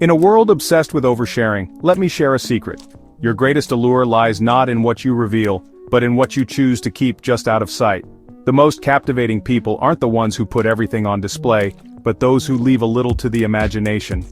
In a world obsessed with oversharing, let me share a secret. Your greatest allure lies not in what you reveal, but in what you choose to keep just out of sight. The most captivating people aren't the ones who put everything on display, but those who leave a little to the imagination.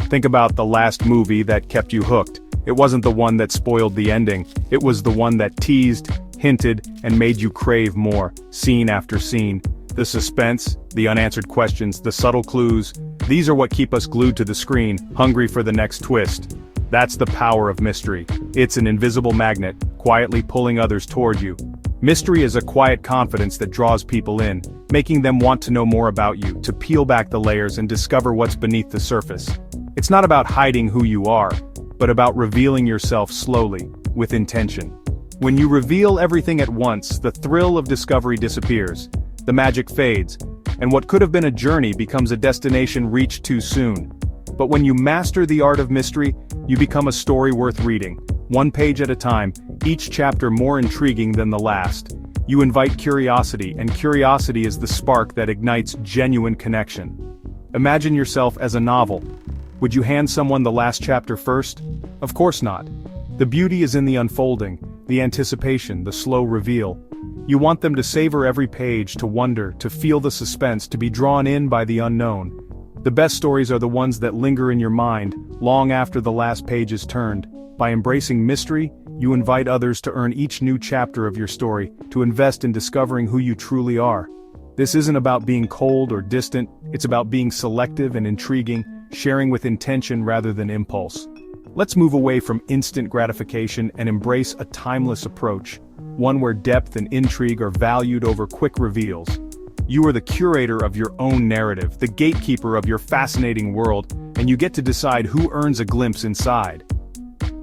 Think about the last movie that kept you hooked. It wasn't the one that spoiled the ending, it was the one that teased, hinted, and made you crave more, scene after scene. The suspense, the unanswered questions, the subtle clues, these are what keep us glued to the screen, hungry for the next twist. That's the power of mystery. It's an invisible magnet, quietly pulling others toward you. Mystery is a quiet confidence that draws people in, making them want to know more about you, to peel back the layers and discover what's beneath the surface. It's not about hiding who you are, but about revealing yourself slowly, with intention. When you reveal everything at once, the thrill of discovery disappears, the magic fades, and what could have been a journey becomes a destination reached too soon. But when you master the art of mystery, you become a story worth reading, one page at a time, each chapter more intriguing than the last. You invite curiosity, and curiosity is the spark that ignites genuine connection. Imagine yourself as a novel. Would you hand someone the last chapter first? Of course not. The beauty is in the unfolding, the anticipation, the slow reveal. You want them to savor every page, to wonder, to feel the suspense, to be drawn in by the unknown. The best stories are the ones that linger in your mind, long after the last page is turned. By embracing mystery, you invite others to earn each new chapter of your story, to invest in discovering who you truly are. This isn't about being cold or distant, it's about being selective and intriguing, sharing with intention rather than impulse. Let's move away from instant gratification and embrace a timeless approach, one where depth and intrigue are valued over quick reveals. You are the curator of your own narrative, the gatekeeper of your fascinating world, and you get to decide who earns a glimpse inside.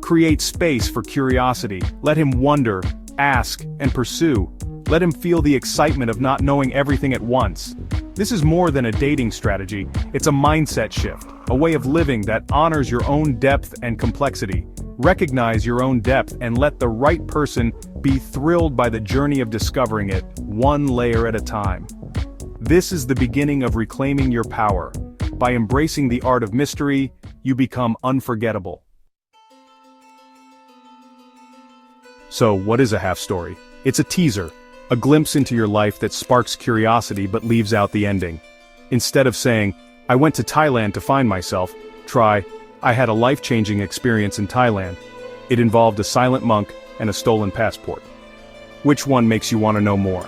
Create space for curiosity, let him wonder, ask, and pursue. Let him feel the excitement of not knowing everything at once. This is more than a dating strategy, it's a mindset shift, a way of living that honors your own depth and complexity. Recognize your own depth and let the right person be thrilled by the journey of discovering it, one layer at a time. This is the beginning of reclaiming your power. By embracing the art of mystery, you become unforgettable. So, what is a half story? It's a teaser, a glimpse into your life that sparks curiosity but leaves out the ending. Instead of saying, "I went to Thailand to find myself," try, "I had a life-changing experience in Thailand. It involved a silent monk and a stolen passport." Which one makes you want to know more?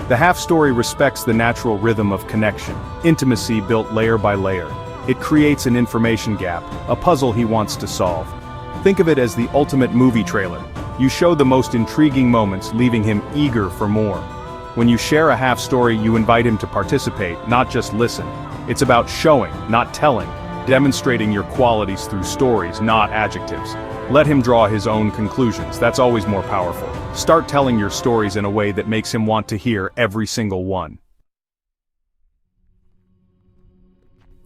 The half story respects the natural rhythm of connection, intimacy built layer by layer. It creates an information gap, a puzzle he wants to solve. Think of it as the ultimate movie trailer. You show the most intriguing moments, leaving him eager for more. When you share a half story, you invite him to participate, not just listen. It's about showing, not telling, demonstrating your qualities through stories, not adjectives. Let him draw his own conclusions, that's always more powerful. Start telling your stories in a way that makes him want to hear every single one.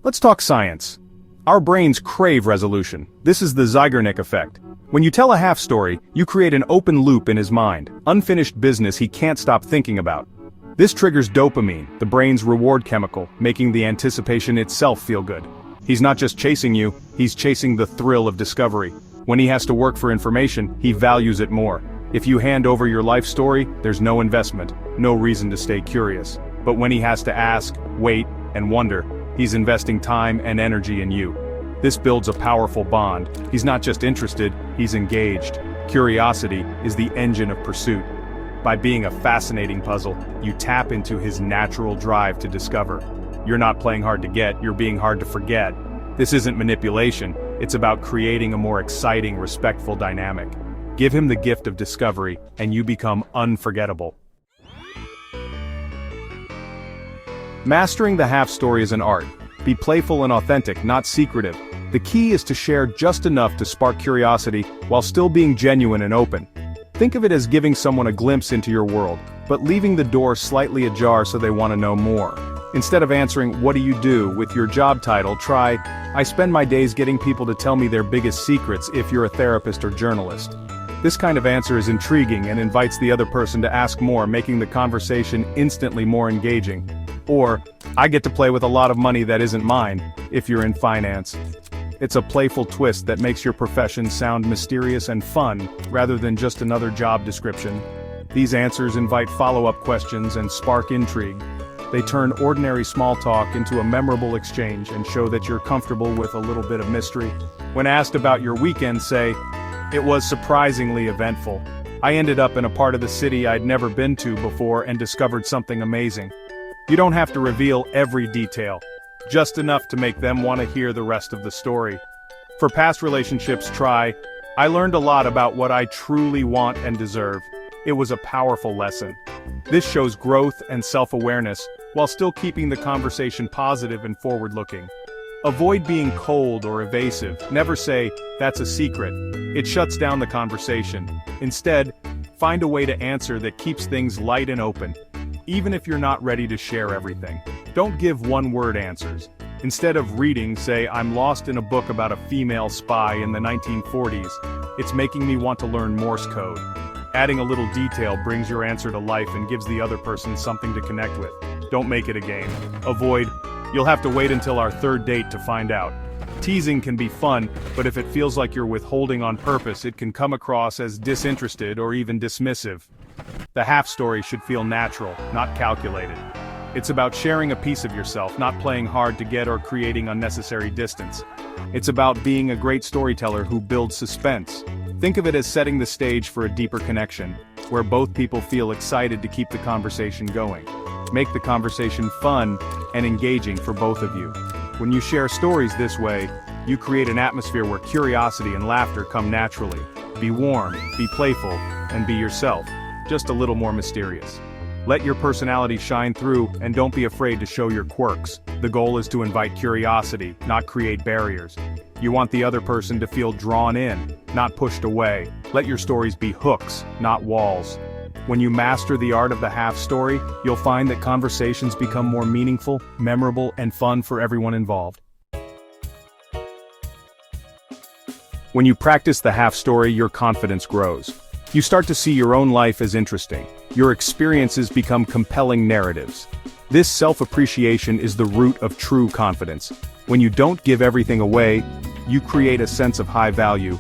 Let's talk science. Our brains crave resolution. This is the Zeigarnik effect. When you tell a half story, you create an open loop in his mind, unfinished business he can't stop thinking about. This triggers dopamine, the brain's reward chemical, making the anticipation itself feel good. He's not just chasing you, he's chasing the thrill of discovery. When he has to work for information, he values it more. If you hand over your life story, there's no investment, no reason to stay curious. But when he has to ask, wait, and wonder, he's investing time and energy in you. This builds a powerful bond. He's not just interested, he's engaged. Curiosity is the engine of pursuit. By being a fascinating puzzle, you tap into his natural drive to discover. You're not playing hard to get, you're being hard to forget. This isn't manipulation, it's about creating a more exciting, respectful dynamic. Give him the gift of discovery, and you become unforgettable. Mastering the half story is an art. Be playful and authentic, not secretive. The key is to share just enough to spark curiosity while still being genuine and open. Think of it as giving someone a glimpse into your world, but leaving the door slightly ajar so they want to know more. Instead of answering, "What do you do?" with your job title, try, "I spend my days getting people to tell me their biggest secrets," if you're a therapist or journalist. This kind of answer is intriguing and invites the other person to ask more, making the conversation instantly more engaging. Or, "I get to play with a lot of money that isn't mine," if you're in finance. It's a playful twist that makes your profession sound mysterious and fun, rather than just another job description. These answers invite follow-up questions and spark intrigue. They turn ordinary small talk into a memorable exchange and show that you're comfortable with a little bit of mystery. When asked about your weekend, say, "It was surprisingly eventful. I ended up in a part of the city I'd never been to before and discovered something amazing." You don't have to reveal every detail, just enough to make them want to hear the rest of the story. For past relationships, try, "I learned a lot about what I truly want and deserve. It was a powerful lesson." This shows growth and self-awareness, while still keeping the conversation positive and forward-looking. Avoid being cold or evasive. Never say, "That's a secret." It shuts down the conversation. Instead, find a way to answer that keeps things light and open. Even if you're not ready to share everything, don't give one-word answers. Instead of reading, say, "I'm lost in a book about a female spy in the 1940s. It's making me want to learn Morse code." Adding a little detail brings your answer to life and gives the other person something to connect with. Don't make it a game. Avoid, "You'll have to wait until our third date to find out." Teasing can be fun, but if it feels like you're withholding on purpose, it can come across as disinterested or even dismissive. The half-story should feel natural, not calculated. It's about sharing a piece of yourself, not playing hard to get or creating unnecessary distance. It's about being a great storyteller who builds suspense. Think of it as setting the stage for a deeper connection, where both people feel excited to keep the conversation going. Make the conversation fun and engaging for both of you. When you share stories this way, you create an atmosphere where curiosity and laughter come naturally. Be warm, be playful, and be yourself, just a little more mysterious. Let your personality shine through, and don't be afraid to show your quirks. The goal is to invite curiosity, not create barriers. You want the other person to feel drawn in, not pushed away. Let your stories be hooks, not walls. When you master the art of the half story, you'll find that conversations become more meaningful, memorable, and fun for everyone involved. When you practice the half story, your confidence grows. You start to see your own life as interesting. Your experiences become compelling narratives. This self-appreciation is the root of true confidence. When you don't give everything away, you create a sense of high value.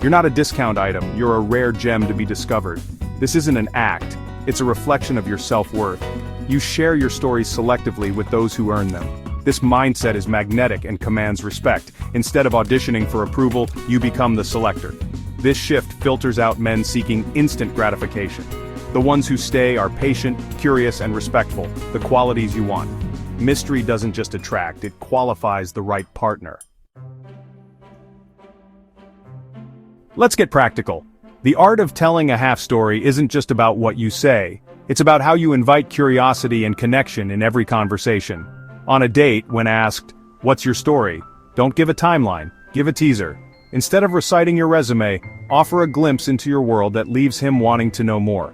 You're not a discount item, you're a rare gem to be discovered. This isn't an act, it's a reflection of your self-worth. You share your stories selectively with those who earn them. This mindset is magnetic and commands respect. Instead of auditioning for approval, you become the selector. This shift filters out men seeking instant gratification. The ones who stay are patient, curious, and respectful, the qualities you want. Mystery doesn't just attract, it qualifies the right partner. Let's get practical. The art of telling a half-story isn't just about what you say, it's about how you invite curiosity and connection in every conversation. On a date, when asked, "What's your story?" don't give a timeline, give a teaser. Instead of reciting your resume, offer a glimpse into your world that leaves him wanting to know more.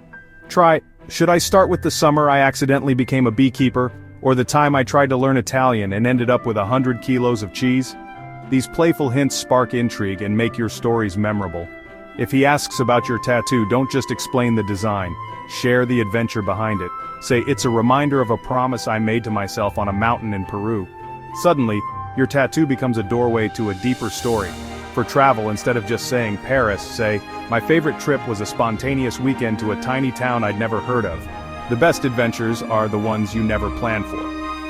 Try, "Should I start with the summer I accidentally became a beekeeper, or the time I tried to learn Italian and ended up with 100 kilos of cheese?" These playful hints spark intrigue and make your stories memorable. If he asks about your tattoo, don't just explain the design. Share the adventure behind it. Say, "It's a reminder of a promise I made to myself on a mountain in Peru." Suddenly, your tattoo becomes a doorway to a deeper story. For travel, instead of just saying Paris, say, "My favorite trip was a spontaneous weekend to a tiny town I'd never heard of." The best adventures are the ones you never planned for.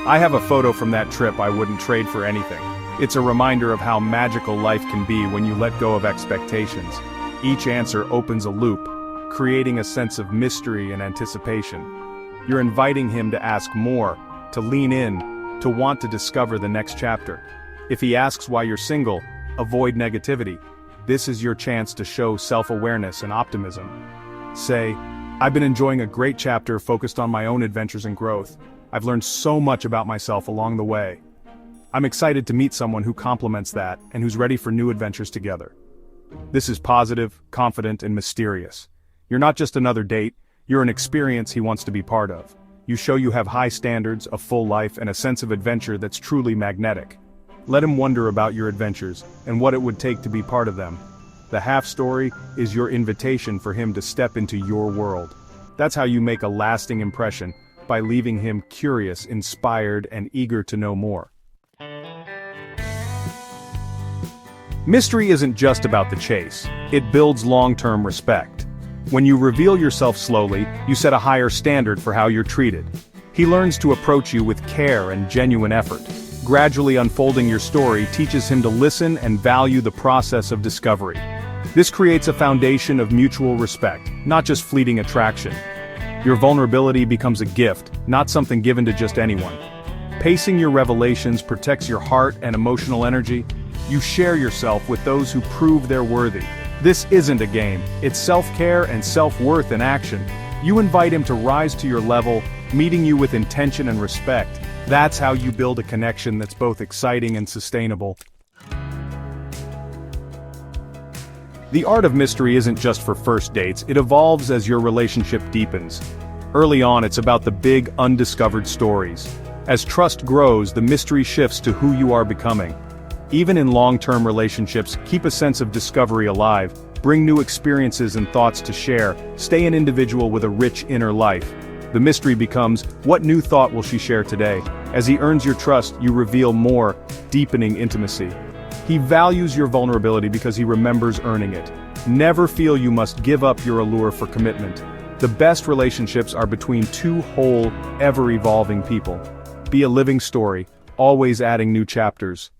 I have a photo from that trip I wouldn't trade for anything. It's a reminder of how magical life can be when you let go of expectations. Each answer opens a loop, creating a sense of mystery and anticipation. You're inviting him to ask more, to lean in, to want to discover the next chapter. If he asks why you're single, avoid negativity. This is your chance to show self-awareness and optimism. Say, "I've been enjoying a great chapter focused on my own adventures and growth. I've learned so much about myself along the way. I'm excited to meet someone who complements that and who's ready for new adventures together." This is positive, confident, and mysterious. You're not just another date, you're an experience he wants to be part of. You show you have high standards, a full life, and a sense of adventure that's truly magnetic. Let him wonder about your adventures, and what it would take to be part of them. The half-story is your invitation for him to step into your world. That's how you make a lasting impression, by leaving him curious, inspired, and eager to know more. Mystery isn't just about the chase, it builds long-term respect. When you reveal yourself slowly, you set a higher standard for how you're treated. He learns to approach you with care and genuine effort. Gradually unfolding your story teaches him to listen and value the process of discovery. This creates a foundation of mutual respect, not just fleeting attraction. Your vulnerability becomes a gift, not something given to just anyone. Pacing your revelations protects your heart and emotional energy. You share yourself with those who prove they're worthy. This isn't a game, it's self-care and self-worth in action. You invite him to rise to your level, meeting you with intention and respect. That's how you build a connection that's both exciting and sustainable. The art of mystery isn't just for first dates, it evolves as your relationship deepens. Early on, it's about the big, undiscovered stories. As trust grows, the mystery shifts to who you are becoming. Even in long-term relationships, keep a sense of discovery alive, bring new experiences and thoughts to share, stay an individual with a rich inner life. The mystery becomes, what new thought will she share today? As he earns your trust, you reveal more, deepening intimacy. He values your vulnerability because he remembers earning it. Never feel you must give up your allure for commitment. The best relationships are between two whole, ever-evolving people. Be a living story, always adding new chapters.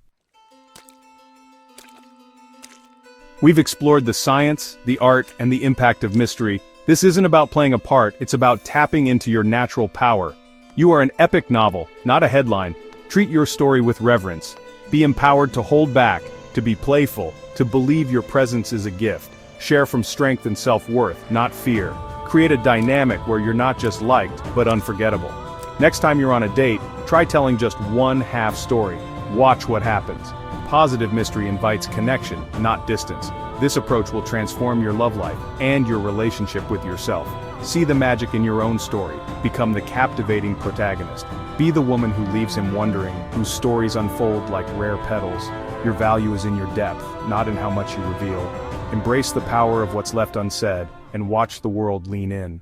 We've explored the science, the art, and the impact of mystery. This isn't about playing a part, it's about tapping into your natural power. You are an epic novel, not a headline. Treat your story with reverence. Be empowered to hold back, to be playful, to believe your presence is a gift. Share from strength and self-worth, not fear. Create a dynamic where you're not just liked, but unforgettable. Next time you're on a date, try telling just one half story. Watch what happens. Positive mystery invites connection, not distance. This approach will transform your love life and your relationship with yourself. See the magic in your own story. Become the captivating protagonist. Be the woman who leaves him wondering, whose stories unfold like rare petals. Your value is in your depth, not in how much you reveal. Embrace the power of what's left unsaid, and watch the world lean in.